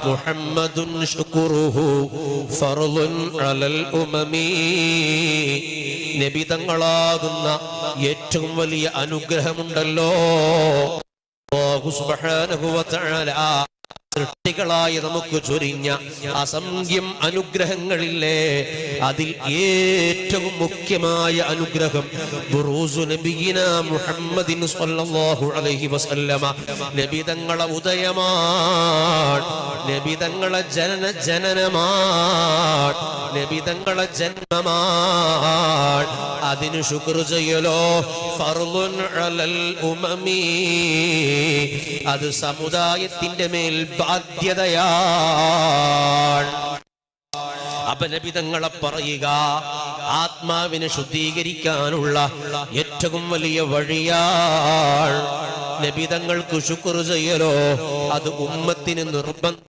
മുഹമ്മദുൻ ശുക്റുഹു ഫർളുൻ അലൽ ഉമമി. നബി തങ്ങളാകുന്ന ഏറ്റവും വലിയ അനുഗ്രഹമുണ്ടല്ലോ, അല്ലാഹു സുബ്ഹാനഹു വ തആല സൃഷ്ടികളായ നമുക്ക് ചൊരിഞ്ഞ അസംഖ്യം അനുഗ്രഹങ്ങളില്ലേ, അതിൽ ഏറ്റവും മുഖ്യമായ അനുഗ്രഹം ബുറൂസു നബിയിനാ മുഹമ്മദിൻ സ്വല്ലല്ലാഹു അലൈഹി വസല്ലമ. നബി തങ്ങളെ ഉദയമാണ്, നബി തങ്ങളെ ജനനമാണ്, നബി തങ്ങളെ ജന്മമാണ്. അതിന് ശുക്ർ ചെയ്യലോ ഫർളുൻ അലൽ ഉമമി, അത് സമുദായത്തിന്റെ മേൽ ബാധ്യതയാണ്. അപ്പൊ നബി തങ്ങളെ പറയുക ആത്മാവിനെ ശുദ്ധീകരിക്കാനുള്ള ഏറ്റവും വലിയ വഴിയാണ്. നബി തങ്ങൾക്ക് ശുക്ർ ചെയ്യലോ അത് ഉമ്മത്തിന് നിർബന്ധം.